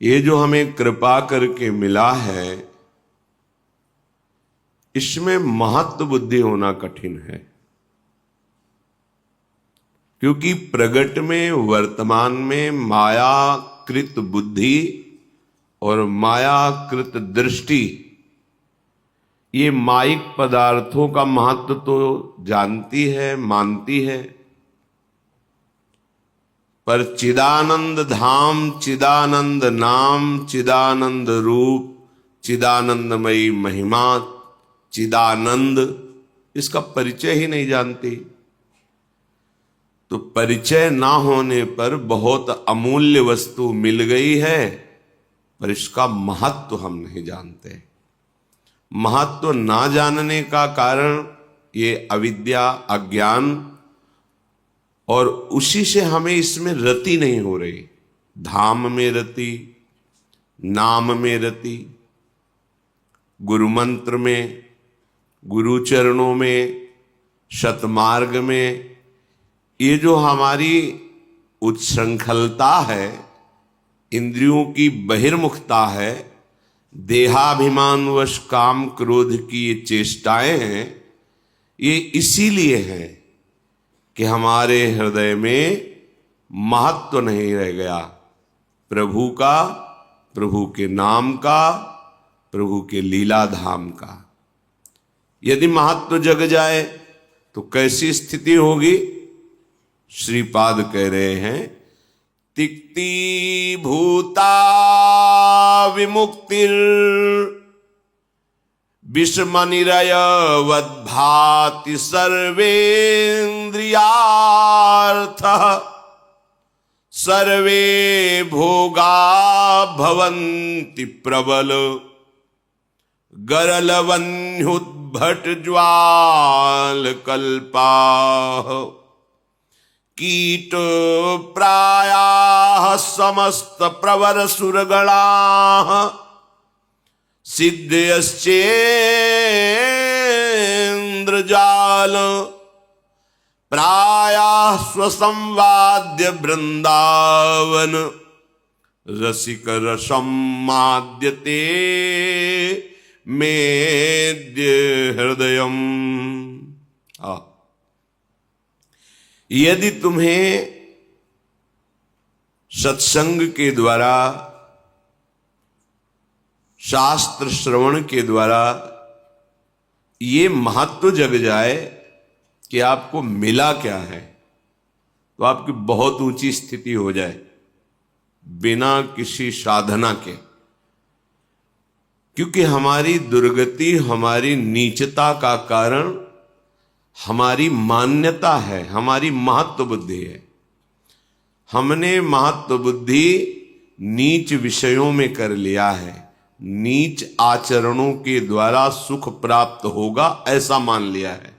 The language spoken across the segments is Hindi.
ये जो हमें कृपा करके मिला है, इसमें महत्व बुद्धि होना कठिन है, क्योंकि प्रगट में वर्तमान में मायाकृत बुद्धि और मायाकृत दृष्टि, ये माइक पदार्थों का महत्व तो जानती है, मानती है, पर चिदानंद धाम, चिदानंद नाम, चिदानंद रूप, चिदानंदमयी महिमा, चिदानंद, इसका परिचय ही नहीं जानती। तो परिचय ना होने पर बहुत अमूल्य वस्तु मिल गई है, पर इसका महत्व हम नहीं जानते। महत्व ना जानने का कारण ये अविद्या, अज्ञान, और उसी से हमें इसमें रति नहीं हो रही। धाम में रति, नाम में रति, गुरु मंत्र में, गुरु चरणों में, सतमार्ग में, ये जो हमारी उच्छृंखलता है, इंद्रियों की बहिर्मुखता है, देहाभिमानवश काम क्रोध की ये चेष्टाएं हैं, ये इसीलिए हैं कि हमारे हृदय में महत्व नहीं रह गया प्रभु का, प्रभु के नाम का, प्रभु के लीला धाम का। यदि महत्व जग जाए तो कैसी स्थिति होगी? श्रीपाद कह रहे हैं, तिक्ती भूता विमुक्तिर विषमनिरयवद् भाति सर्वेन्द्रियार्थ, सर्वे भोगा भवन्ति प्रबल गरलवन्युद्भट ज्वाल कल्पा, कीट प्रायाः समस्त प्रवर सुरगणाः, सिद्धयश्चेन्द्रजाल प्रायाः स्वसंवाद्य वृंदावन, रसिक रसमाद्यते मेद्य हृदयम। यदि तुम्हें सत्संग के द्वारा, शास्त्र श्रवण के द्वारा ये महत्व जग जाए कि आपको मिला क्या है, तो आपकी बहुत ऊंची स्थिति हो जाए बिना किसी साधना के। क्योंकि हमारी दुर्गति, हमारी नीचता का कारण हमारी मान्यता है, हमारी महत्व बुद्धि है। हमने महत्व बुद्धि नीच विषयों में कर लिया है, नीच आचरणों के द्वारा सुख प्राप्त होगा ऐसा मान लिया है।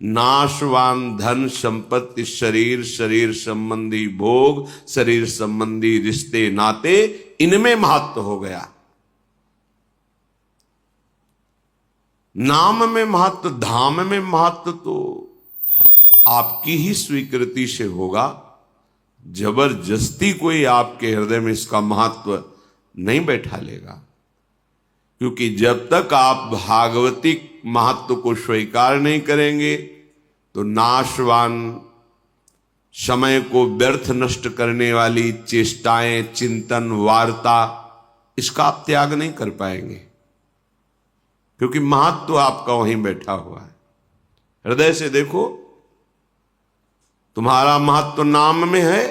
नाशवान धन संपत्ति, शरीर, शरीर संबंधी भोग, शरीर संबंधी रिश्ते नाते, इनमें महत्व हो गया। नाम में महत्व, धाम में महत्व तो आपकी ही स्वीकृति से होगा। जबरदस्ती कोई आपके हृदय में इसका महत्व नहीं बैठा लेगा, क्योंकि जब तक आप भागवतिक महत्व को स्वीकार नहीं करेंगे तो नाशवान, समय को व्यर्थ नष्ट करने वाली चेष्टाएं, चिंतन, वार्ता, इसका आप त्याग नहीं कर पाएंगे, क्योंकि महत्व आपका वहीं बैठा हुआ है। हृदय से देखो, तुम्हारा महत्व नाम में है,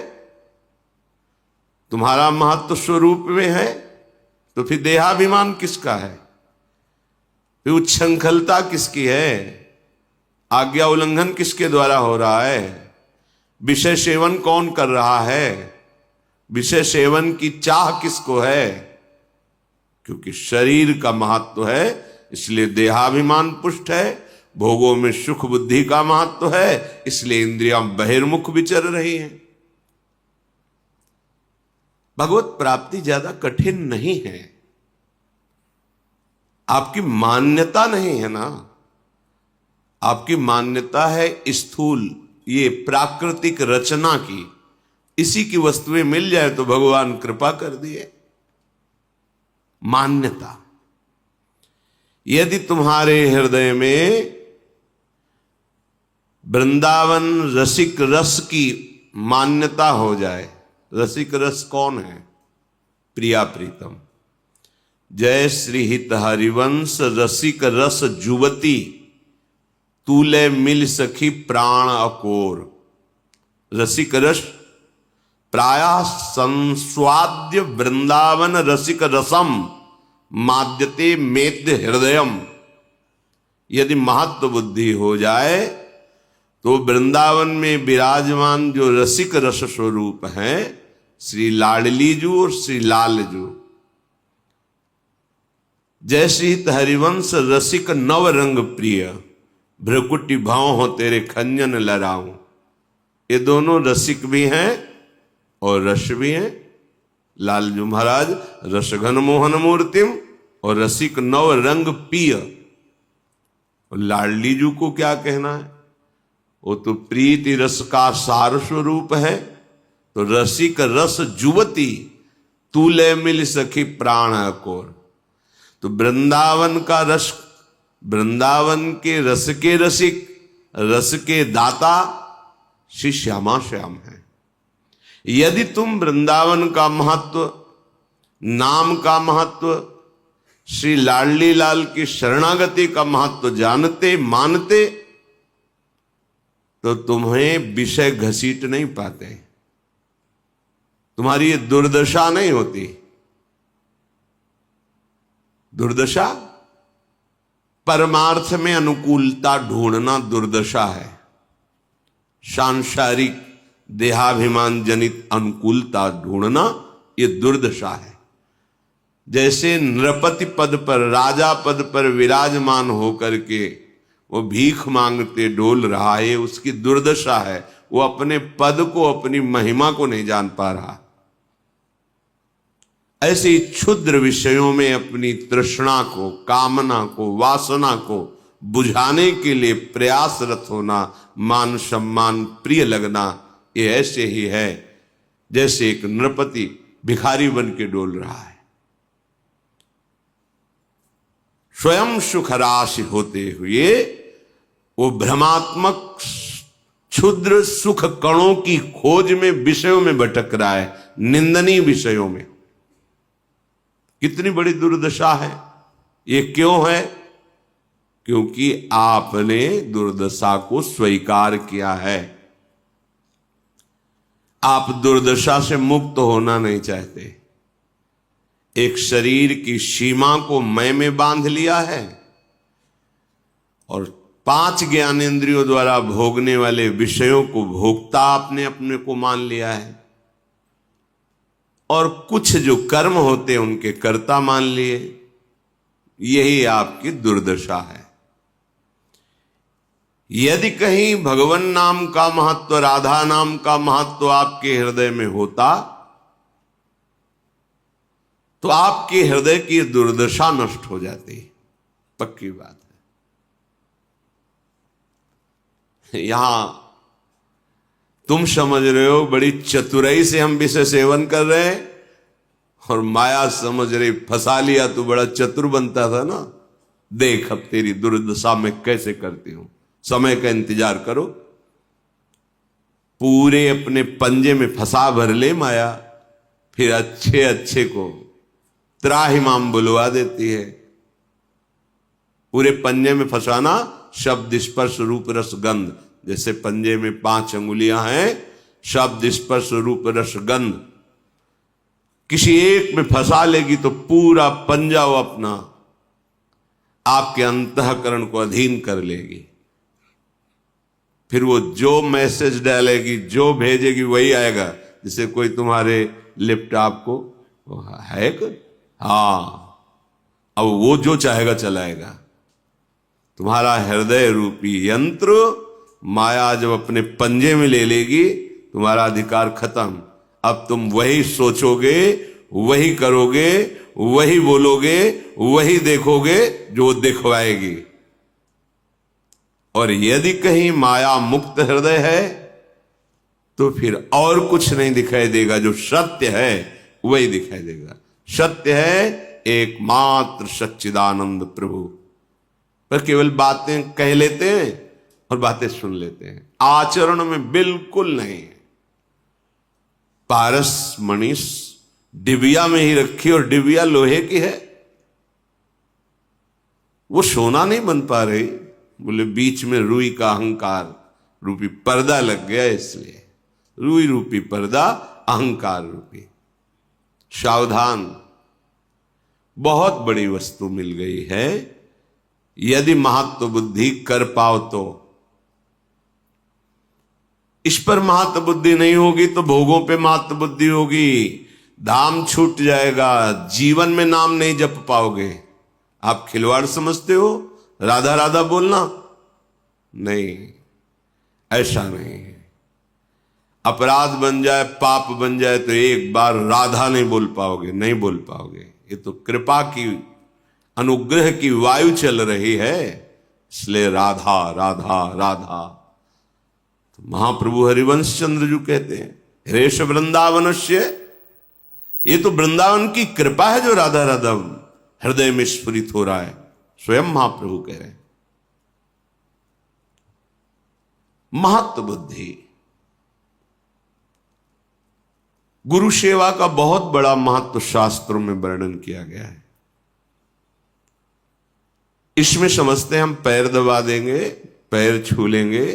तुम्हारा महत्व स्वरूप में है, तो फिर देहाभिमान किसका है? फिर उच्छृंखलता किसकी है? आज्ञा उल्लंघन किसके द्वारा हो रहा है? विषय सेवन कौन कर रहा है? विषय सेवन की चाह किसको है? क्योंकि शरीर का महत्व है, इसलिए देहाभिमान पुष्ट है। भोगों में सुख बुद्धि का महत्व है, इसलिए इंद्रियां बहिर्मुख विचर रही हैं। भगवत प्राप्ति ज्यादा कठिन नहीं है, आपकी मान्यता नहीं है ना। आपकी मान्यता है स्थूल, ये प्राकृतिक रचना की। इसी की वस्तुएं मिल जाए तो भगवान कृपा कर दिए। मान्यता। यदि तुम्हारे हृदय में वृंदावन रसिक रस की मान्यता हो जाए, रसिक रस कौन है? प्रिया प्रीतम। जय श्री हित हरिवंश रसिक रस जुवती, तूले मिल सखी प्राण अकोर। रसिक रस प्राय संस्वाद्य वृंदावन रसिक रसम माद्यते मेद्य हृदयम। यदि महत्व बुद्धि हो जाए तो वृंदावन में विराजमान जो रसिक रस स्वरूप हैं, श्री लाडली जू और श्री लाल जू, जय श्री हित हरिवंश रसिक नव रंग प्रिय, भ्रकुटी भाव हो तेरे खंजन लहराऊं। ये दोनों रसिक भी हैं और रस भी हैं। लालजू महाराज रसघन मोहन मूर्तिम और रसिक नव रंग पिय। और लाडली जू को क्या कहना है? वो तो प्रीति रस का सार स्वरूप है। तो रसिक रस जुवती, तूले मिल सखी प्राण अकोर। तो वृंदावन का रस, वृंदावन के रस के रसिक, रस के दाता श्री श्यामा श्याम है। यदि तुम वृंदावन का महत्व, नाम का महत्व, श्री लाडली लाल की शरणागति का महत्व जानते मानते, तो तुम्हें विषय घसीट नहीं पाते, तुम्हारी ये दुर्दशा नहीं होती। दुर्दशा परमार्थ में अनुकूलता ढूंढना दुर्दशा है। सांसारिक देहाभिमान जनित अनुकूलता ढूंढना ये दुर्दशा है। जैसे नृपति पद पर, राजा पद पर विराजमान होकर के वो भीख मांगते डोल रहा है, उसकी दुर्दशा है। वो अपने पद को, अपनी महिमा को नहीं जान पा रहा। ऐसे ही क्षुद्र विषयों में अपनी तृष्णा को, कामना को, वासना को बुझाने के लिए प्रयासरत होना, मान सम्मान प्रिय लगना, ये ऐसे ही है जैसे एक नृपति भिखारी बन के डोल रहा है। स्वयं सुख राशि होते हुए वो भ्रमात्मक क्षुद्र सुख कणों की खोज में, विषयों में भटक रहा है, निंदनीय विषयों में। कितनी बड़ी दुर्दशा है। ये क्यों है? क्योंकि आपने दुर्दशा को स्वीकार किया है। आप दुर्दशा से मुक्त होना नहीं चाहते। एक शरीर की सीमा को मैं में बांध लिया है और 5 ज्ञानेंद्रियों द्वारा भोगने वाले विषयों को भोक्ता आपने अपने को मान लिया है, और कुछ जो कर्म होते हैं उनके कर्ता मान लिए। यही आपकी दुर्दशा है। यदि कहीं भगवान नाम का महत्व, राधा नाम का महत्व आपके हृदय में होता तो आपके हृदय की दुर्दशा नष्ट हो जाती। पक्की बात है। यहां तुम समझ रहे हो बड़ी चतुराई से हम विषय सेवन कर रहे हैं, और माया समझ रही फंसा लिया तो बड़ा चतुर बनता था ना। देख अब तेरी दुर्दशा में कैसे करती हूं। समय का इंतजार करो। पूरे अपने पंजे में फंसा भर ले माया, फिर अच्छे अच्छे को त्राहिमाम बुलवा देती है। पूरे पंजे में फंसाना, शब्द स्पर्श रूप रस गंध। जैसे पंजे में 5 अंगुलियां हैं, शब्द स्पर्श रूप रस गंध। किसी एक में फंसा लेगी तो पूरा पंजा वो अपना आपके अंतःकरण को अधीन कर लेगी। फिर वो जो मैसेज डालेगी, जो भेजेगी वही आएगा। जैसे कोई तुम्हारे लैपटॉप को हैक, अब वो जो चाहेगा चलाएगा। तुम्हारा हृदय रूपी यंत्र माया जब अपने पंजे में ले लेगी, तुम्हारा अधिकार खत्म। अब तुम वही सोचोगे, वही करोगे, वही बोलोगे, वही देखोगे जो वो दिखवाएगी। और यदि कहीं माया मुक्त हृदय है तो फिर और कुछ नहीं दिखाई देगा। जो सत्य है वही दिखाई देगा। सत्य है एकमात्र सच्चिदानंद प्रभु। पर केवल बातें कह लेते हैं और बातें सुन लेते हैं, आचरण में बिल्कुल नहीं है। पारस मणिस डिबिया में ही रखी और डिबिया लोहे की है, वो सोना नहीं बन पा रही। बोले बीच में रुई का अहंकार रूपी पर्दा लग गया, इसलिए रुई रूपी पर्दा अहंकार रूपी। सावधान, बहुत बड़ी वस्तु मिल गई है। यदि महत्व बुद्धि कर पाओ तो। इस पर महत्व बुद्धि नहीं होगी तो भोगों पे महत्व बुद्धि होगी, धाम छूट जाएगा, जीवन में नाम नहीं जप पाओगे। आप खिलवाड़ समझते हो राधा राधा बोलना? नहीं, ऐसा नहीं है। अपराध बन जाए, पाप बन जाए तो एक बार राधा नहीं बोल पाओगे, नहीं बोल पाओगे। ये तो कृपा की, अनुग्रह की वायु चल रही है, इसलिए राधा राधा राधा। तो महाप्रभु हरिवंश चंद्र जी कहते हैं, हरेश वृंदावनस्य, ये तो वृंदावन की कृपा है जो राधा राधा हृदय में स्फुरित हो रहा है। स्वयं महाप्रभु कह रहे हैं। महत्व बुद्धि, गुरु सेवा का बहुत बड़ा महत्व शास्त्रों में वर्णन किया गया है। इसमें समझते हैं हम पैर दबा देंगे, पैर छू लेंगे,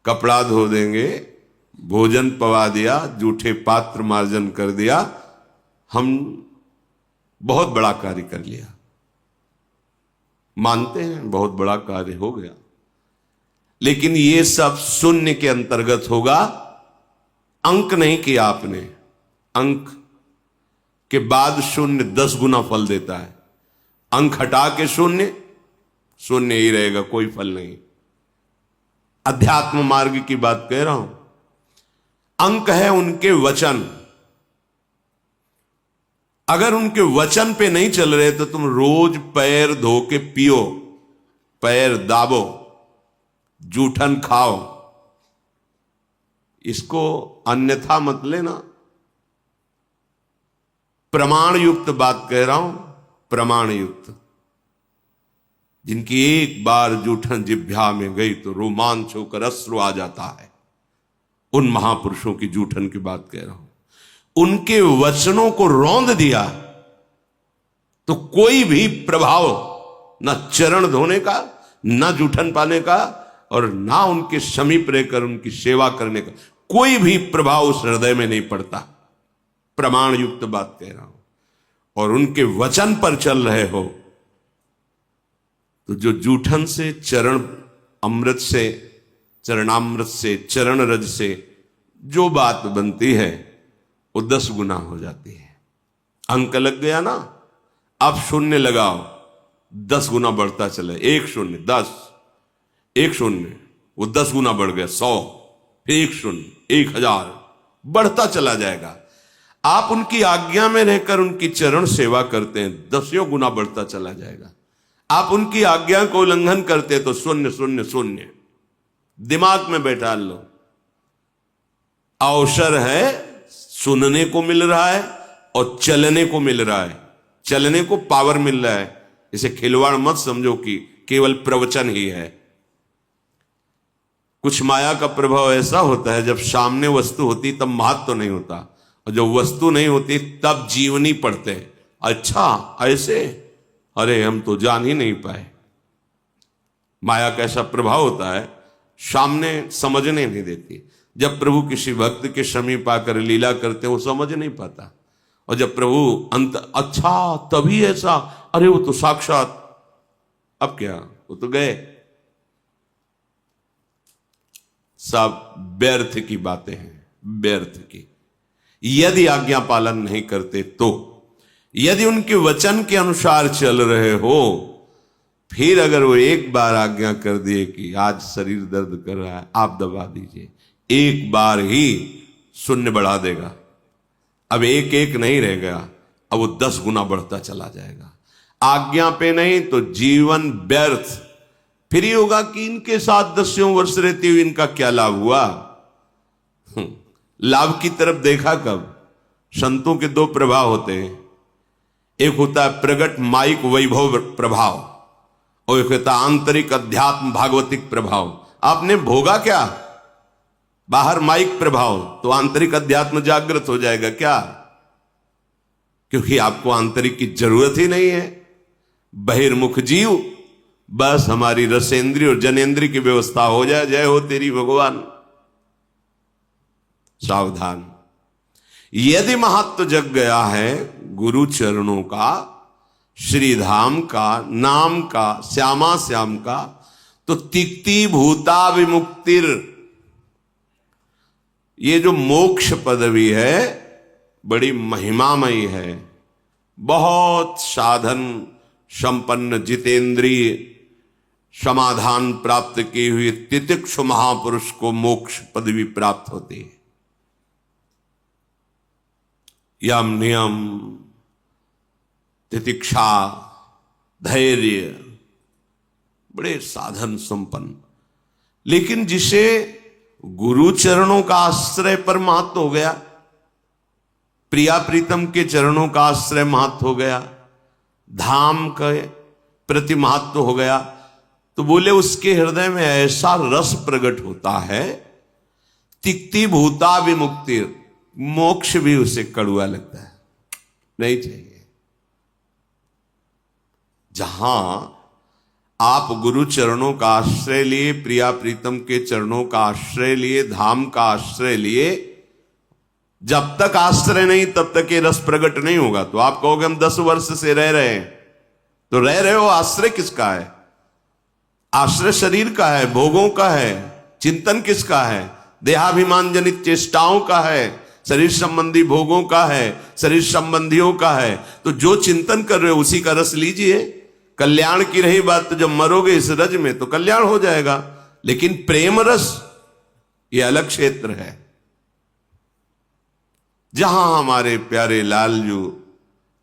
कपड़ा धो देंगे, भोजन पवा दिया, जूठे पात्र मार्जन कर दिया, हम बहुत बड़ा कार्य कर लिया। मानते हैं बहुत बड़ा कार्य हो गया, लेकिन ये सब शून्य के अंतर्गत होगा। अंक नहीं किया आपने, अंक के बाद शून्य 10 गुना फल देता है। अंक हटा के शून्य, शून्य ही रहेगा, कोई फल नहीं। अध्यात्म मार्ग की बात कह रहा हूं। अंक है उनके वचन, अगर उनके वचन पे नहीं चल रहे तो तुम रोज पैर धो के पियो, पैर दाबो, जूठन खाओ, इसको अन्यथा मत लेना। प्रमाण युक्त बात कह रहा हूं, प्रमाण युक्त। जिनकी एक बार जूठन जिह्वा में गई तो रोमांच होकर अश्रु आ जाता है, उन महापुरुषों की जूठन की बात कह रहा हूं। उनके वचनों को रौंद दिया तो कोई भी प्रभाव, न चरण धोने का, न जूठन पाने का, और ना उनके समीप रहकर उनकी सेवा करने का कोई भी प्रभाव उस हृदय में नहीं पड़ता। प्रमाण युक्त बात कह रहा हूं। और उनके वचन पर चल रहे हो तो जो जूठन से, चरण अमृत से, चरणामृत से, चरण रज से जो बात बनती है वो 10 गुना हो जाती है। अंक लग गया ना, अब शून्य लगाओ, 10 गुना बढ़ता चले। 1 शून्य 10, 1 शून्य वो 10 गुना बढ़ गया 100, फिर 1 शून्य 1000, बढ़ता चला जाएगा। आप उनकी आज्ञा में रहकर उनकी चरण सेवा करते हैं, 10 गुना बढ़ता चला जाएगा। आप उनकी आज्ञा को उल्लंघन करते तो 0 0 0। दिमाग में बैठा लो, अवसर है, सुनने को मिल रहा है और चलने को मिल रहा है, चलने को पावर मिल रहा है। इसे खिलवाड़ मत समझो कि केवल प्रवचन ही है। कुछ माया का प्रभाव ऐसा होता है, जब सामने वस्तु होती तब महत्व नहीं होता, और जब वस्तु नहीं होती तब जीवनी पढ़ते हैं। अच्छा ऐसे, अरे हम तो जान ही नहीं पाए। माया का ऐसा प्रभाव होता है, सामने समझने नहीं देती। जब प्रभु किसी भक्त के समीप आकर लीला करते वो समझ नहीं पाता, और जब प्रभु अंत, अच्छा तभी ऐसा, अरे वो तो साक्षात, अब क्या, वो तो गए। सब व्यर्थ की बातें हैं, व्यर्थ की। यदि आज्ञा पालन नहीं करते तो, यदि उनके वचन के अनुसार चल रहे हो, फिर अगर वो एक बार आज्ञा कर दिए कि आज शरीर दर्द कर रहा है, आप दबा दीजिए, एक बार ही शून्य बढ़ा देगा। अब 1 1 नहीं रहेगा, अब वो 10 गुना बढ़ता चला जाएगा। आज्ञा पे नहीं तो जीवन व्यर्थ। फिर ये होगा कि इनके साथ 10 वर्ष रहते हुए इनका क्या लाभ हुआ। लाभ की तरफ देखा कब? संतों के 2 प्रभाव होते हैं, एक होता है प्रगट माइक वैभव प्रभाव, और एक होता है आंतरिक अध्यात्म भागवतिक प्रभाव। आपने भोगा क्या? बाहर माइक प्रभाव, तो आंतरिक अध्यात्म जागृत हो जाएगा क्या? क्योंकि आपको आंतरिक की जरूरत ही नहीं है। बहिर्मुख जीव, बस हमारी रसेंद्रिय और जनेन्द्रिय की व्यवस्था हो जाए। जय हो तेरी भगवान। सावधान, यदि महत्व जग गया है गुरु चरणों का, श्रीधाम का, नाम का, श्यामा श्याम का, तो तिक्ति भूता विमुक्तिर, ये जो मोक्ष पदवी है बड़ी महिमामयी है। बहुत साधन संपन्न जितेंद्रिय समाधान प्राप्त की हुई तितिक्षु महापुरुष को मोक्ष पदवी प्राप्त होती है। यम नियम तितिक्षा धैर्य बड़े साधन संपन्न। लेकिन जिसे गुरु चरणों का आश्रय पर महत्व हो गया, प्रिया प्रीतम के चरणों का आश्रय महत्व हो गया, धाम का प्रति महत्व हो गया, तो बोले उसके हृदय में ऐसा रस प्रकट होता है, तिक्ति भूता विमुक्ति, मोक्ष भी उसे कड़ुआ लगता है, नहीं चाहिए। जहां आप गुरु चरणों का आश्रय लिए, प्रिया प्रीतम के चरणों का आश्रय लिए, धाम का आश्रय लिए, जब तक आश्रय नहीं तब तक ये रस प्रकट नहीं होगा। तो आप कहोगे हम 10 वर्ष से रह रहे हैं, तो रह रहे हो, आश्रय किसका है? आश्रय शरीर का है, भोगों का है। चिंतन किसका है? देहाभिमान जनित चेष्टाओं का है, शरीर संबंधी भोगों का है, शरीर संबंधियों का है। तो जो चिंतन कर रहे हो उसी का रस लीजिए। कल्याण की रही बात, तो जब मरोगे इस रज में तो कल्याण हो जाएगा। लेकिन प्रेम रस ये अलग क्षेत्र है। जहां हमारे प्यारे लालजू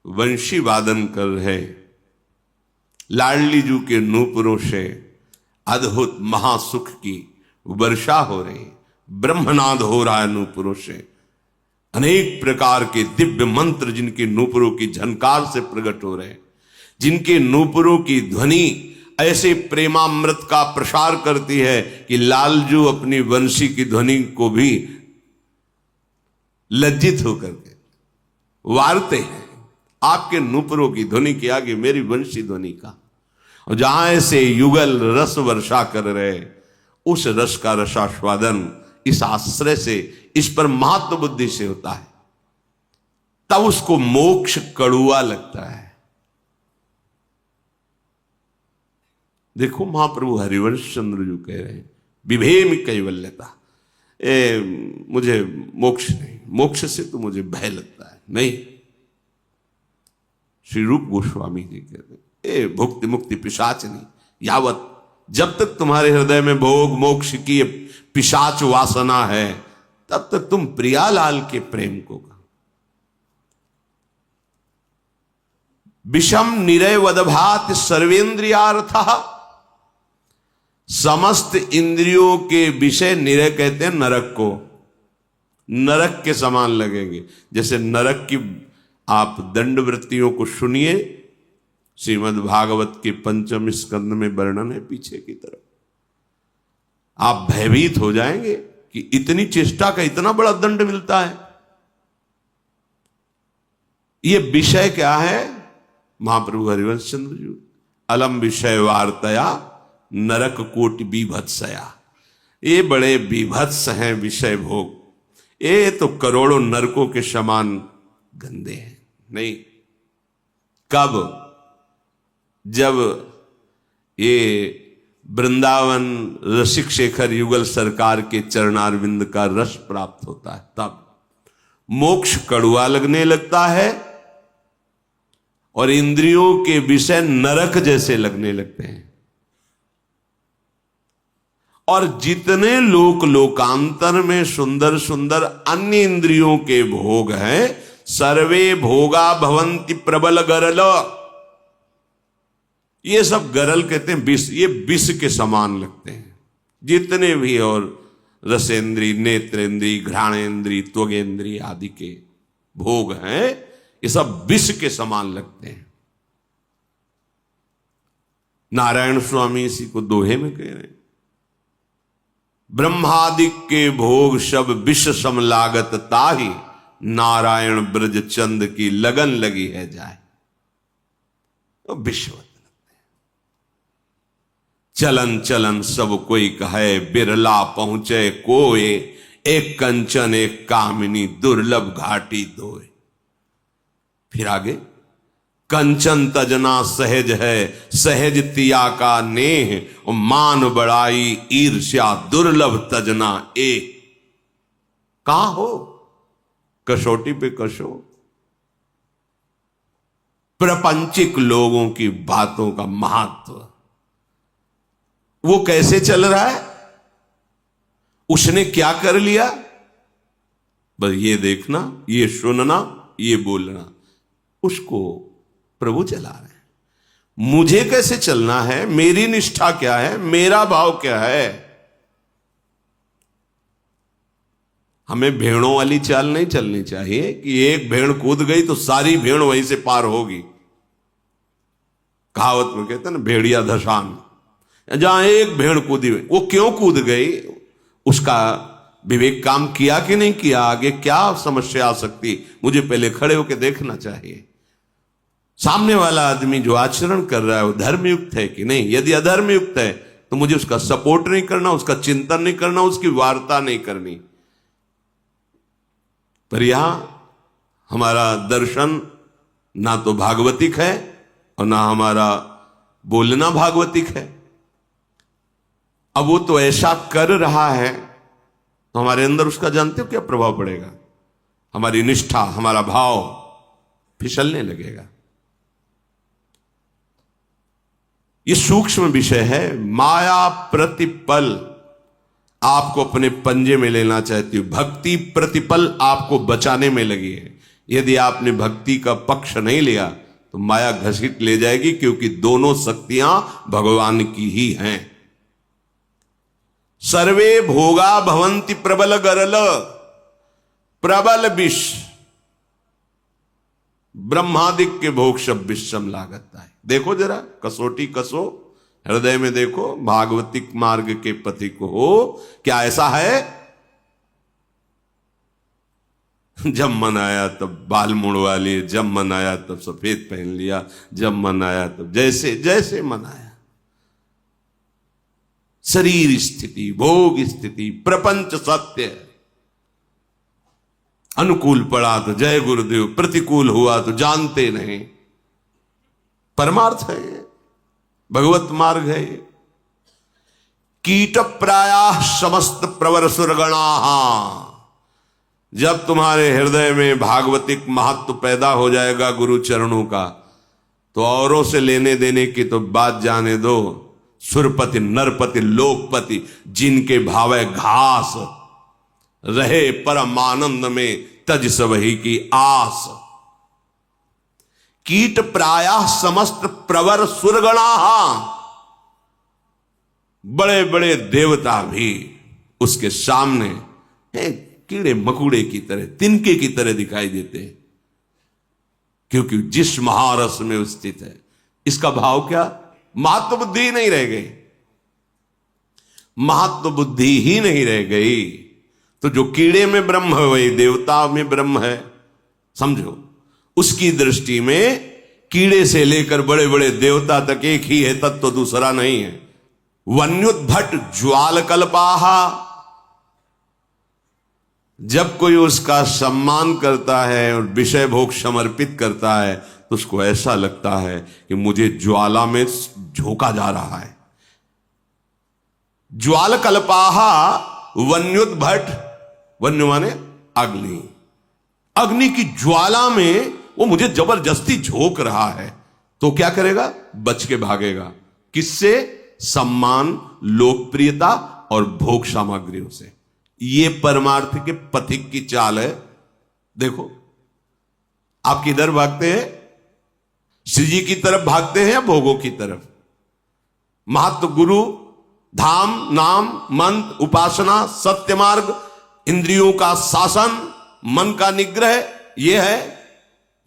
वंशी वादन कर रहे, लाडली जू के नूपुरों से अद्भुत महासुख की वर्षा हो रही, ब्रह्मनाद हो रहा है नूपुरों से। अनेक प्रकार के दिव्य मंत्र जिनके नूपुरों की झनकार से प्रकट हो रहे, जिनके नूपुरों की ध्वनि ऐसे प्रेमामृत का प्रसार करती है कि लालजू अपनी वंशी की ध्वनि को भी लज्जित होकर के वारते हैं। आपके नूपुरों की ध्वनि के आगे मेरी वंशी ध्वनि का। और जहां ऐसे युगल रस वर्षा कर रहे, उस रस का रसास्वादन इस आश्रय से, इस पर महत्व बुद्धि से होता है, तब उसको मोक्ष कड़ुआ लगता है। देखो महाप्रभु हरिवंश चंद्र जो कह रहे हैं, विभेम कैवल्यता, मुझे मोक्ष नहीं, मोक्ष से तो मुझे भय लगता है। नहीं, श्री रूप गोस्वामी जी कहते हैं भुक्ति मुक्ति पिशाच नहीं, यावत जब तक तुम्हारे हृदय में भोग मोक्ष की पिशाच वासना है, तब तक तुम प्रियालाल के प्रेम को। विषम निरय वदभात सर्वेन्द्रियार्थ, समस्त इंद्रियों के विषय निरय कहते हैं नरक को। नरक के समान लगेंगे। जैसे नरक की आप दंड वृत्तियों को सुनिए, श्रीमद् भागवत के 5वें स्कंद में वर्णन है पीछे की तरफ। आप भयभीत हो जाएंगे कि इतनी चेष्टा का इतना बड़ा दंड मिलता है। ये विषय क्या है? महाप्रभु हरिवंश चंद्र जी, अलम विषय वार्तया नरक कोटि बीभत्सया। ये बड़े बीभत्स हैं विषय भोग, ये तो करोड़ों नरकों के समान गंदे हैं। नहीं, कब? जब ये वृंदावन रसिक शेखर युगल सरकार के चरणारविंद का रस प्राप्त होता है, तब मोक्ष कड़ुआ लगने लगता है और इंद्रियों के विषय नरक जैसे लगने लगते हैं। और जितने लोकांतर में सुंदर सुंदर अन्य इंद्रियों के भोग हैं, सर्वे भोगा भवंति प्रबल गरल, ये सब गरल कहते हैं विष, ये विष के समान लगते हैं। जितने भी और रसेंद्री, नेत्रेंद्री, घ्राणेंद्री, त्वगेंद्री आदि के भोग हैं, ये सब विष के समान लगते हैं। नारायण स्वामी इसी को दोहे में कह रहे हैं, ब्रह्मादिक के भोग सब विष सम लागत ताहि, नारायण ब्रज चंद की लगन लगी है जाए। तो विश्वत लगते हैं। चलन चलन सब कोई कहे, बिरला पहुंचे कोय, एक कंचन एक कामिनी दुर्लभ घाटी दोय। फिर आगे, कंचन तजना सहज है, सहज तिया का नेह, और मान बड़ाई ईर्ष्या दुर्लभ तजना एक। कहां हो कसौटी पे कसो, प्रपंचिक लोगों की बातों का महत्व वो कैसे चल रहा है, उसने क्या कर लिया, बस ये देखना, ये सुनना, ये बोलना, उसको प्रभु चला रहे हैं। मुझे कैसे चलना है, मेरी निष्ठा क्या है, मेरा भाव क्या है। हमें भेड़ों वाली चाल नहीं चलनी चाहिए कि एक भेड़ कूद गई तो सारी भेड़ वहीं से पार होगी। कहावत में कहते हैं ना, भेड़िया धसान। जहां एक भेड़ कूदी, वो क्यों कूद गई, उसका विवेक काम किया कि नहीं किया, आगे क्या समस्या आ सकती, मुझे पहले खड़े होकर देखना चाहिए। सामने वाला आदमी जो आचरण कर रहा है वो धर्मयुक्त है कि नहीं। यदि अधर्मयुक्त है तो मुझे उसका सपोर्ट नहीं करना, उसका चिंतन नहीं करना, उसकी वार्ता नहीं करनी। पर यहां हमारा दर्शन ना तो भागवतिक है और ना हमारा बोलना भागवतिक है। अब वो तो ऐसा कर रहा है तो हमारे अंदर उसका जानते हो क्या प्रभाव पड़ेगा, हमारी निष्ठा, हमारा भाव फिसलने लगेगा। ये सूक्ष्म विषय है। माया प्रतिपल आपको अपने पंजे में लेना चाहती हूं, भक्ति प्रतिपल आपको बचाने में लगी है। यदि आपने भक्ति का पक्ष नहीं लिया तो माया घसीट ले जाएगी, क्योंकि दोनों शक्तियां भगवान की ही हैं। सर्वे भोगा भवंति प्रबल गरल, प्रबल विष, ब्रह्मादिक के भोग सब विषम लागता है। देखो जरा, कसौटी कसो, हृदय में देखो, भागवतिक मार्ग के पथिक हो, क्या ऐसा है? जब मन आया तब बाल मुड़वा लिए, जब मन आया तब सफेद पहन लिया, जब मन आया तब जैसे जैसे मन आया। शरीर स्थिति, भोग स्थिति, प्रपंच सत्य। अनुकूल पड़ा तो जय गुरुदेव, प्रतिकूल हुआ तो जानते नहीं। परमार्थ है ये, भगवत मार्ग है ये। कीट प्रायाः समस्त प्रवर सुरगणा, जब तुम्हारे हृदय में भागवतिक महत्व पैदा हो जाएगा गुरु चरणों का, तो औरों से लेने देने की तो बात जाने दो। सुरपति नरपति लोकपति, जिनके भावे घास, रहे परम आनंद में तज सबही की आस। कीट प्रायः समस्त प्रवर सुरगणा, बड़े बड़े देवता भी उसके सामने हैं, कीड़े मकुड़े की तरह, तिनके की तरह दिखाई देते हैं, क्योंकि जिस महारस में वो स्थित है। इसका भाव क्या? महत्व बुद्धि नहीं रह गई। महत्व बुद्धि ही नहीं रह गई तो जो कीड़े में ब्रह्म है वही देवता में ब्रह्म है। समझो, उसकी दृष्टि में कीड़े से लेकर बड़े बड़े देवता तक एक ही है, तत्व दूसरा नहीं है। वन्युद्भट ज्वाल कल्पाहा, जब कोई उसका सम्मान करता है और विषय भोग समर्पित करता है तो उसको ऐसा लगता है कि मुझे ज्वाला में झोंका जा रहा है। ज्वाल कल्पाहा वन्युद्भट, वन्य माने अग्नि, अग्नि की ज्वाला में वो मुझे जबरदस्ती झोंक रहा है, तो क्या करेगा? बच के भागेगा। किससे? सम्मान, लोकप्रियता और भोग सामग्रियों से। ये परमार्थ के पथिक की चाल है। देखो, आप किधर भागते हैं? श्री जी की तरफ भागते हैं या भोगों की तरफ? महत्व, गुरु, धाम, नाम, मंत्र, उपासना, सत्य मार्ग, इंद्रियों का शासन, मन का निग्रह, यह है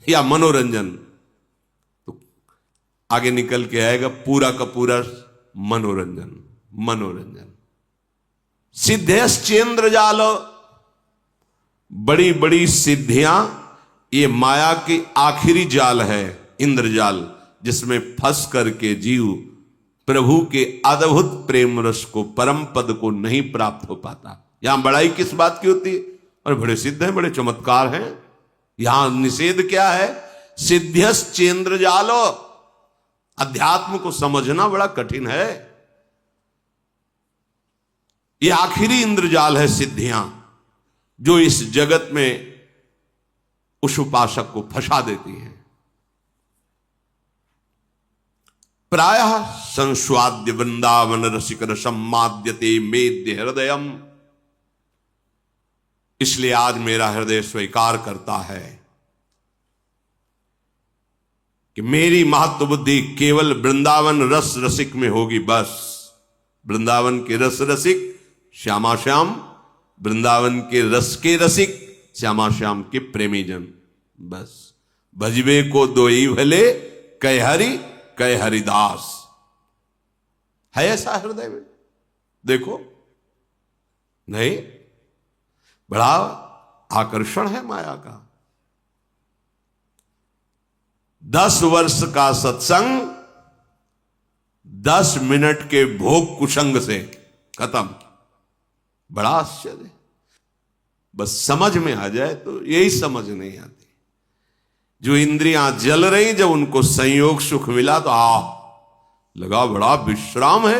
या मनोरंजन, तो आगे निकल के आएगा पूरा का पूरा मनोरंजन। मनोरंजन सिद्धेश्चेंद्र जाल, बड़ी बड़ी सिद्धियां ये माया की आखिरी जाल है, इंद्रजाल, जिसमें फंस करके जीव प्रभु के अद्भुत प्रेम रस को, परम पद को नहीं प्राप्त हो पाता। यहां बड़ाई किस बात की होती है? और बड़े सिद्ध हैं, बड़े चमत्कार हैं। यहां निषेध क्या है? सिद्ध्यश्चेंद्र जालो। अध्यात्म को समझना बड़ा कठिन है। ये आखिरी इंद्रजाल है सिद्धियां, जो इस जगत में उस उपासक को फंसा देती हैं। प्रायः संस्वाद्य वृंदावन रसिक रसम माद्यते मेद्य हृदयम। इसलिए आज मेरा हृदय स्वीकार करता है कि मेरी महत्व बुद्धि केवल वृंदावन रस रसिक में होगी। बस वृंदावन के रस रसिक श्यामा श्याम, वृंदावन के रस के रसिक श्यामा श्याम के प्रेमी जन। बस भजबे को दोई भले, कह हरि कह हरिदास। है ऐसा हृदय में? देखो, नहीं, बड़ा आकर्षण है माया का। 10 वर्ष का सत्संग 10 मिनट के भोग कुसंग से खत्म। बड़ा आश्चर्य। बस समझ में आ जाए तो यही समझ नहीं आती। जो इंद्रियां जल रही, जब उनको संयोग सुख मिला तो लगा बड़ा विश्राम है।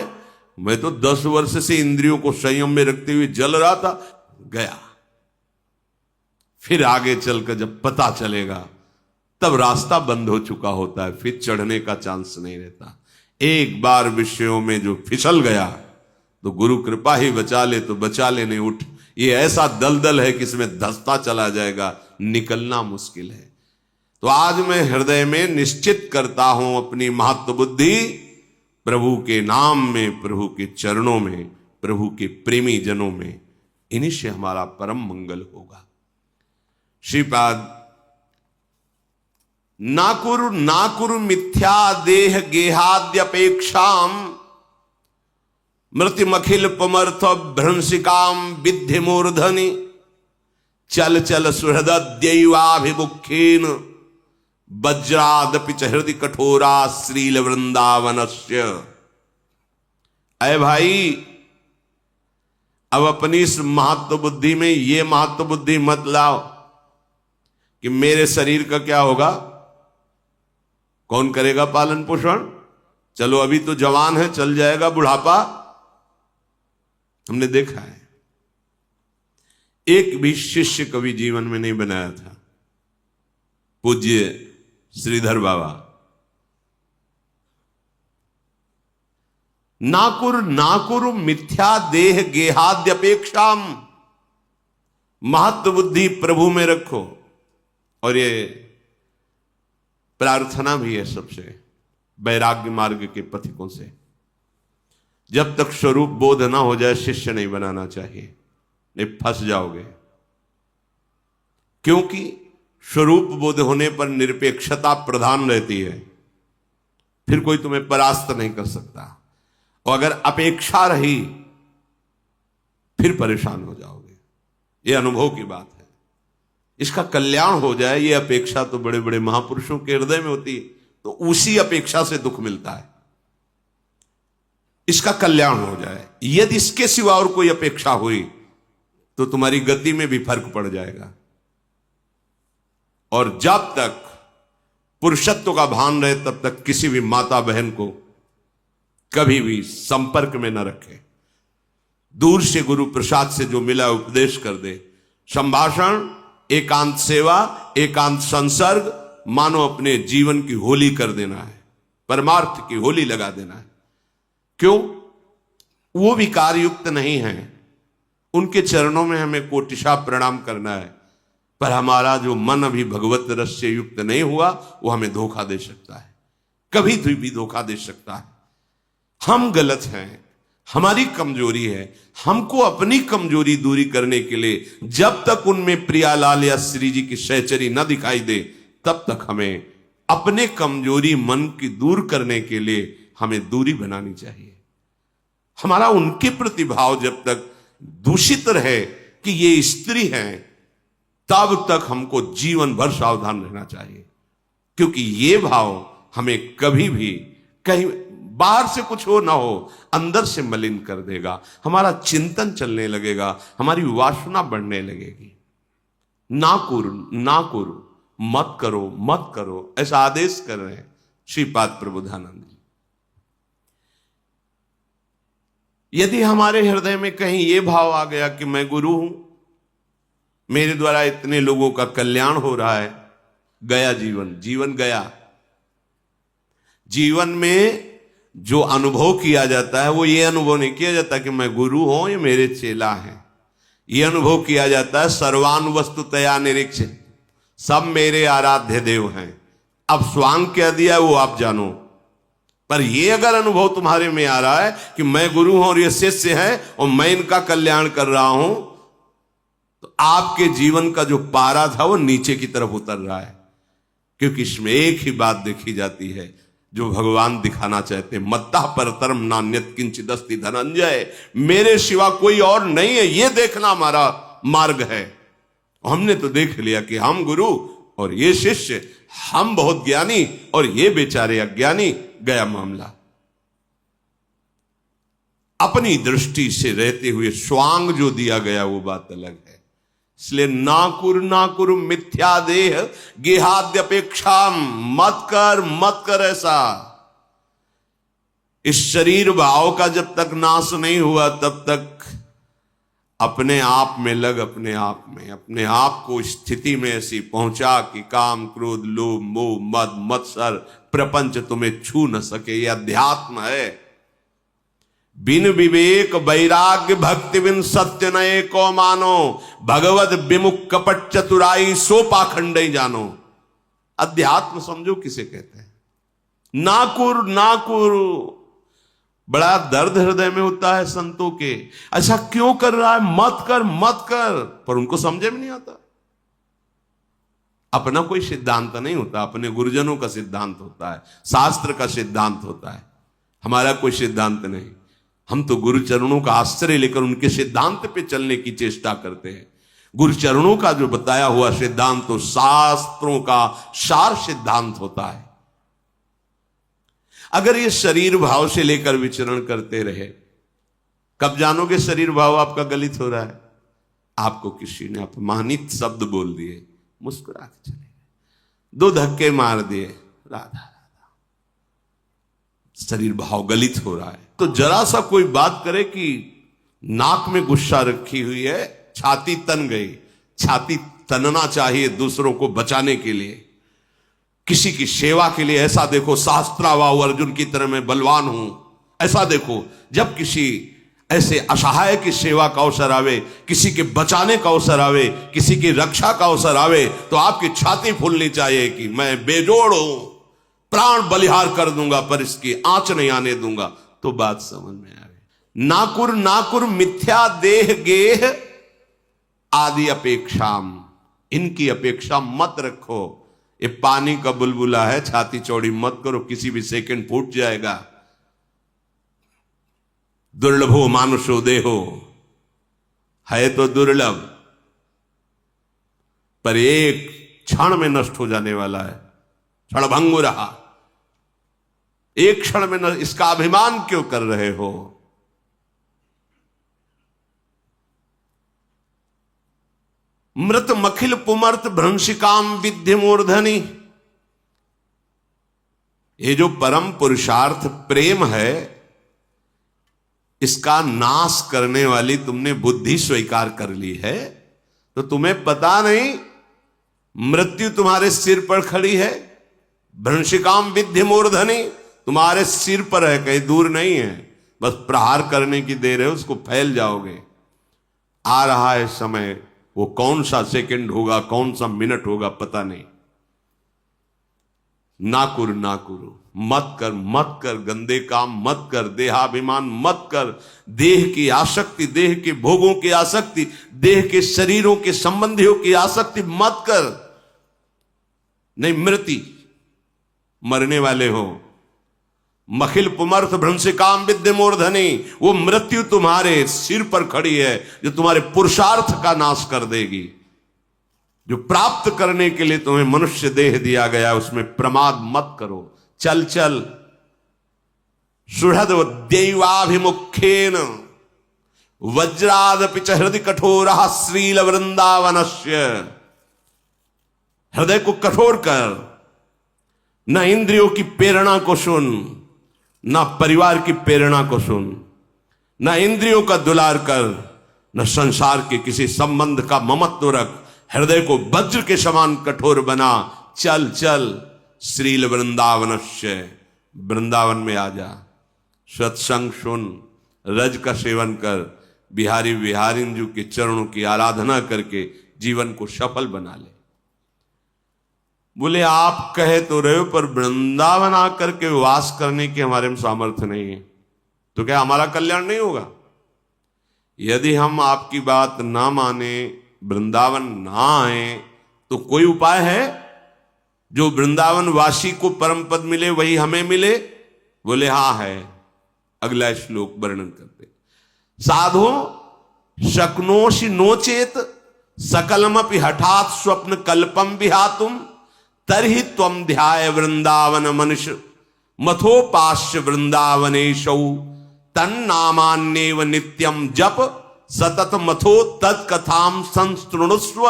मैं तो 10 वर्ष से इंद्रियों को संयम में रखते हुए जल रहा था। गया। फिर आगे चलकर जब पता चलेगा तब रास्ता बंद हो चुका होता है, फिर चढ़ने का चांस नहीं रहता। एक बार विषयों में जो फिसल गया तो गुरु कृपा ही बचा ले, तो बचा ले, नहीं उठ। ये ऐसा दलदल है कि इसमें धंसता चला जाएगा, निकलना मुश्किल है। तो आज मैं हृदय में निश्चित करता हूं अपनी महत्व बुद्धि प्रभु के नाम में, प्रभु के चरणों में, प्रभु के प्रेमी जनों में। इन्हीं से हमारा परम मंगल होगा। श्रीपाद नाकुरु मिथ्या देह गेहाद्यपेक्षाम मृत्युमखिल पमर्थ भ्रंसिकाम विद्धि मूर्धनि चल चल सुहृदयैवाभिमुखेन वज्रादपि च हृदि कठोरा श्रील वृंदावनस्य। अय भाई, अब अपनी इस महत्व बुद्धि में ये महत्व बुद्धि मत लाओ कि मेरे शरीर का क्या होगा, कौन करेगा पालन पोषण। चलो अभी तो जवान है, चल जाएगा बुढ़ापा। हमने देखा है, एक भी शिष्य कभी जीवन में नहीं बनाया था। पूज्य श्रीधर बाबा, नाकुरु मिथ्या देह गेहाद्यपेक्षाम। महत्व बुद्धि प्रभु में रखो। और ये प्रार्थना भी है सबसे, वैराग्य मार्ग के पथिकों से। जब तक स्वरूप बोध ना हो जाए शिष्य नहीं बनाना चाहिए, नहीं फंस जाओगे। क्योंकि स्वरूप बोध होने पर निरपेक्षता प्रधान रहती है, फिर कोई तुम्हें परास्त नहीं कर सकता। और अगर अपेक्षा रही फिर परेशान हो जाओगे। यह अनुभव की बात है। इसका कल्याण हो जाए, ये अपेक्षा तो बड़े बड़े महापुरुषों के हृदय में होती है, तो उसी अपेक्षा से दुख मिलता है। इसका कल्याण हो जाए। यदि इसके सिवा और कोई अपेक्षा हुई तो तुम्हारी गति में भी फर्क पड़ जाएगा। और जब तक पुरुषत्व का भान रहे तब तक किसी भी माता बहन को कभी भी संपर्क में न रखे। दूर से गुरु प्रसाद से जो मिला उपदेश कर दे। संभाषण, एकांत सेवा, एकांत संसर्ग, मानो अपने जीवन की होली कर देना है, परमार्थ की होली लगा देना है। क्यों? वो विकार युक्त नहीं है, उनके चरणों में हमें कोटिशा प्रणाम करना है। पर हमारा जो मन अभी भगवत रस से युक्त नहीं हुआ, वो हमें धोखा दे सकता है, कभी भी धोखा दे सकता है। हम गलत हैं, हमारी कमजोरी है। हमको अपनी कमजोरी दूरी करने के लिए जब तक उनमें प्रियालाल या श्री जी की सहचरी न दिखाई दे, तब तक हमें अपने कमजोरी मन की दूर करने के लिए हमें दूरी बनानी चाहिए। हमारा उनके प्रति भाव जब तक दूषित रहे कि ये स्त्री हैं, तब तक हमको जीवन भर सावधान रहना चाहिए, क्योंकि ये भाव हमें कभी भी कहीं बाहर से कुछ हो ना हो, अंदर से मलिन कर देगा। हमारा चिंतन चलने लगेगा, हमारी वासना बढ़ने लगेगी। ना करो, मत करो, मत करो, ऐसा आदेश कर रहे हैं श्रीपाद प्रबोधानंद जी। यदि हमारे हृदय में कहीं यह भाव आ गया कि मैं गुरु हूं, मेरे द्वारा इतने लोगों का कल्याण हो रहा है, गया जीवन गया। जीवन में जो अनुभव किया जाता है वो ये अनुभव नहीं किया जाता कि मैं गुरु हूं, ये मेरे चेला हैं। ये अनुभव किया जाता है सर्वानुवस्तुतया निरीक्ष, सब मेरे आराध्य देव हैं। अब स्वांग क्या दिया वो आप जानो, पर ये अगर अनुभव तुम्हारे में आ रहा है कि मैं गुरु हूं और ये शिष्य है और मैं इनका कल्याण कर रहा हूं, तो आपके जीवन का जो पारा था वो नीचे की तरफ उतर रहा है। क्योंकि इसमें एक ही बात देखी जाती है जो भगवान दिखाना चाहते, मत्ता परतरम नान्यत किंचिदस्ति धनंजय, मेरे सिवा कोई और नहीं है, ये देखना हमारा मार्ग है। हमने तो देख लिया कि हम गुरु और ये शिष्य, हम बहुत ज्ञानी और ये बेचारे अज्ञानी, गया मामला। अपनी दृष्टि से रहते हुए स्वांग जो दिया गया वो बात अलग है। इसलिए ना कुरु मिथ्या देह गेहाद्यपेक्षा, मत कर ऐसा। इस शरीर भाव का जब तक नाश नहीं हुआ तब तक अपने आप में लग, अपने आप को स्थिति में ऐसी पहुंचा कि काम क्रोध लोभ मोह मद मत्सर प्रपंच तुम्हें छू न सके। यह अध्यात्म है। बिन विवेक वैराग्य भक्ति बिन सत्य न एको मानो, भगवत विमुख कपट चतुराई सो पाखंड जानो। अध्यात्म समझो किसे कहते हैं। ना कुरु बड़ा दर्द हृदय में होता है संतों के, अच्छा क्यों कर रहा है, मत कर, पर उनको समझे में नहीं आता। अपना कोई सिद्धांत नहीं होता, अपने गुरुजनों का सिद्धांत होता है, शास्त्र का सिद्धांत होता है। हमारा कोई सिद्धांत नहीं। हम तो गुरुचरणों का आश्रय लेकर उनके सिद्धांत पे चलने की चेष्टा करते हैं। गुरुचरणों का जो बताया हुआ सिद्धांत तो शास्त्रों का सार सिद्धांत होता है। अगर ये शरीर भाव से लेकर विचरण करते रहे, कब जानोगे शरीर भाव आपका गलित हो रहा है? आपको किसी ने अपमानित शब्द बोल दिए, मुस्कुरा के चले गए, 2 धक्के मार दिए, राधा राधा, शरीर भाव गलित हो रहा है। तो जरा सा कोई बात करे कि नाक में गुस्सा रखी हुई है, छाती तन गई। छाती तनना चाहिए दूसरों को बचाने के लिए, किसी की सेवा के लिए। ऐसा देखो शास्त्रावाहु अर्जुन की तरह मैं बलवान हूं, ऐसा देखो। जब किसी ऐसे असहाय की सेवा का अवसर आवे, किसी के बचाने का अवसर आवे, किसी की रक्षा का अवसर आवे, तो आपकी छाती फूलनी चाहिए कि मैं बेजोड़ हूं, प्राण बलिहार कर दूंगा पर इसकी आंच नहीं आने दूंगा। तो बात समझ में आवे। नाकुर मिथ्या देह गेह आदि अपेक्षाम, इनकी अपेक्षा मत रखो। ये पानी का बुलबुला है, छाती चौड़ी मत करो, किसी भी सेकंड फूट जाएगा। दुर्लभो मानुषो देहो, है तो दुर्लभ, पर एक क्षण में नष्ट हो जाने वाला है। क्षणभंगुर रहा, एक क्षण में नष्ट। इसका अभिमान क्यों कर रहे हो? मृत मखिल पुमर्त भ्रंशिकाम विद्य मूर्धनि, ये जो परम पुरुषार्थ प्रेम है, इसका नाश करने वाली तुमने बुद्धि स्वीकार कर ली है, तो तुम्हें पता नहीं मृत्यु तुम्हारे सिर पर खड़ी है। भ्रंशिकाम विद्य मूर्धनि, तुम्हारे सिर पर है, कहीं दूर नहीं है, बस प्रहार करने की देर है, उसको फैल जाओगे। आ रहा है समय, वो कौन सा सेकंड होगा, कौन सा मिनट होगा, पता नहीं। ना कुरु, मत कर गंदे काम मत कर, देहाभिमान मत कर, देह की आसक्ति, देह के भोगों की आसक्ति, देह के शरीरों के संबंधियों की आसक्ति मत कर। नहीं मृति, मरने वाले हो। मखिल पुमर्थ भ्रंशिकाम विद्य मूर्धनि, वो मृत्यु तुम्हारे सिर पर खड़ी है जो तुम्हारे पुरुषार्थ का नाश कर देगी। जो प्राप्त करने के लिए तुम्हें मनुष्य देह दिया गया उसमें प्रमाद मत करो। चल चल सुहृद दैवाभिमुखेन वज्रादपि च हृदय कठोर श्रील वृंदावनस्य। हृदय को कठोर कर, न इंद्रियों की प्रेरणा को सुन, न परिवार की प्रेरणा को सुन, न इंद्रियों का दुलार कर, न संसार के किसी संबंध का ममत्व रख। हृदय को वज्र के समान कठोर बना। चल चल श्रील वृंदावनस्य, वृंदावन में आ जा। सत्संग सुन, रज का सेवन कर, बिहारी विहारिंजू के चरणों की आराधना करके जीवन को सफल बना ले। बोले आप कहे तो रहे हो, पर वृंदावन आकर के वास करने की हमारे में सामर्थ्य नहीं है, तो क्या हमारा कल्याण नहीं होगा? यदि हम आपकी बात ना माने, वृंदावन ना आए, तो कोई उपाय है जो वृंदावन वासी को परम पद मिले वही हमें मिले? बोले हाँ है। अगला श्लोक वर्णन करते, साधो शक्नोषि नोचेत सकलमपि हठात स्वप्न कल्पम विहातुम तरहि त्वं ध्याय वृंदावन मनुष्य मथोपास्य वृंदावनेशौ तन्नामान्येव नित्यम जप सतत मथो तत्कथाम संस्तृणुस्व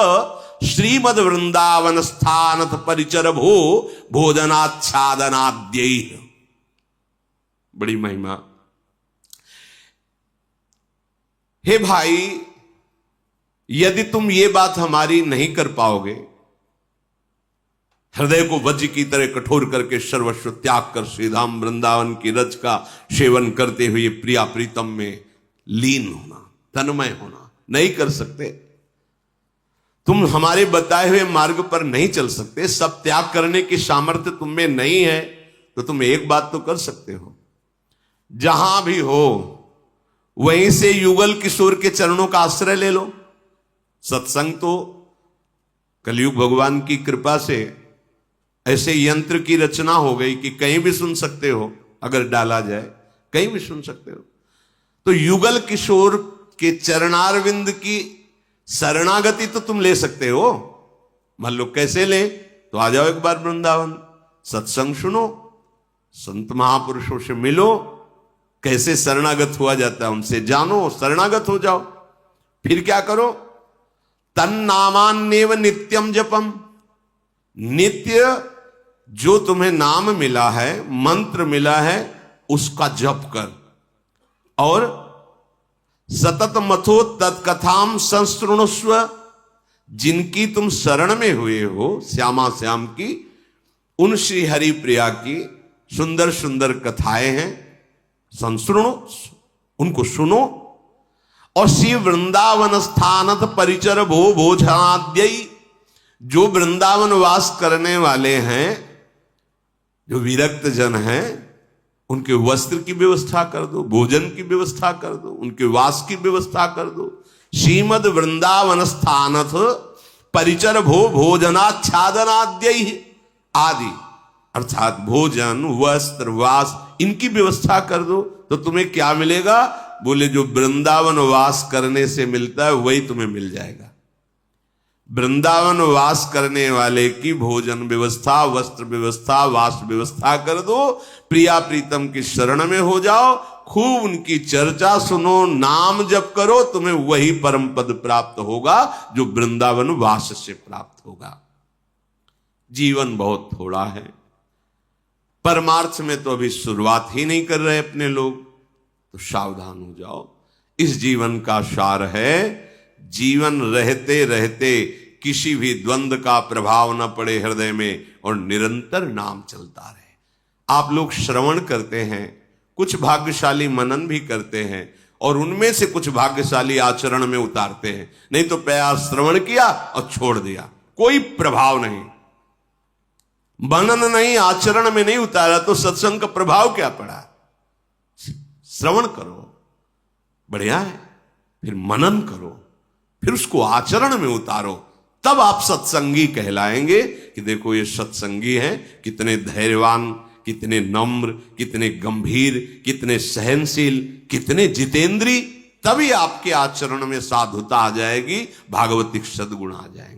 श्रीमद वृंदावन स्थानथ परिचर भो भोजनाच्छादनाद्यै। बड़ी महिमा। हे भाई, यदि तुम ये बात हमारी नहीं कर पाओगे, हृदय को वज्र की तरह कठोर करके सर्वस्व त्याग कर श्रीधाम वृंदावन की रज का सेवन करते हुए प्रिया प्रीतम में लीन होना, तन्मय होना नहीं कर सकते, तुम हमारे बताए हुए मार्ग पर नहीं चल सकते, सब त्याग करने की सामर्थ्य तुम में नहीं है, तो तुम एक बात तो कर सकते हो, जहां भी हो वहीं से युगल किशोर के चरणों का आश्रय ले लो। सत्संग तो कलयुग भगवान की कृपा से ऐसे यंत्र की रचना हो गई कि कहीं भी सुन सकते हो, अगर डाला जाए कहीं भी सुन सकते हो। तो युगल किशोर के चरणारविंद की शरणागति तो तुम ले सकते हो। मान लो कैसे ले, तो आ जाओ एक बार वृंदावन, सत्संग सुनो, संत महापुरुषों से मिलो, कैसे शरणागत हुआ जाता है उनसे जानो, शरणागत हो जाओ। फिर क्या करो, तन्नामान्येव नित्यम जपम, नित्य जो तुम्हें नाम मिला है, मंत्र मिला है, उसका जप कर, और सतत मथो तत्कथाम संस्तृणुस्व, जिनकी तुम शरण में हुए हो श्यामा श्याम की, उन श्री हरि प्रिया की सुंदर सुंदर कथाएं हैं, संस्तृणु, उनको सुनो। और श्री वृंदावन स्थानत परिचर भो भोजनाद्यई, जो वृंदावन वास करने वाले हैं, जो विरक्त जन हैं, उनके वस्त्र की व्यवस्था कर दो, भोजन की व्यवस्था कर दो, उनके वास की व्यवस्था कर दो। श्रीमद वृंदावन स्थानथ परिचर भो भोजनाच्छादनाद्यई आदि, अर्थात भोजन वस्त्र वास इनकी व्यवस्था कर दो। तो तुम्हें क्या मिलेगा? बोले जो वृंदावन वास करने से मिलता है वही तुम्हें मिल जाएगा। वृंदावन वास करने वाले की भोजन व्यवस्था, वस्त्र व्यवस्था, वास व्यवस्था कर दो, प्रिया प्रीतम की शरण में हो जाओ, खूब उनकी चर्चा सुनो, नाम जप करो, तुम्हें वही परम पद प्राप्त होगा जो वृंदावन वास से प्राप्त होगा। जीवन बहुत थोड़ा है, परमार्थ में तो अभी शुरुआत ही नहीं कर रहे अपने लोग, तो सावधान हो जाओ। इस जीवन का सार है, जीवन रहते रहते किसी भी द्वंद्व का प्रभाव न पड़े हृदय में, और निरंतर नाम चलता रहे। आप लोग श्रवण करते हैं, कुछ भाग्यशाली मनन भी करते हैं, और उनमें से कुछ भाग्यशाली आचरण में उतारते हैं। नहीं तो प्यार श्रवण किया और छोड़ दिया, कोई प्रभाव नहीं, मनन नहीं, आचरण में नहीं उतारा, तो सत्संग का प्रभाव क्या पड़ा? श्रवण करो, बढ़िया है, फिर मनन करो, फिर उसको आचरण में उतारो, तब आप सत्संगी कहलाएंगे कि देखो ये सत्संगी हैं, कितने धैर्यवान, कितने नम्र, कितने गंभीर, कितने सहनशील, कितने जितेंद्री। तभी आपके आचरण में साधुता आ जाएगी, भागवतिक सद्गुण आ जाएंगे।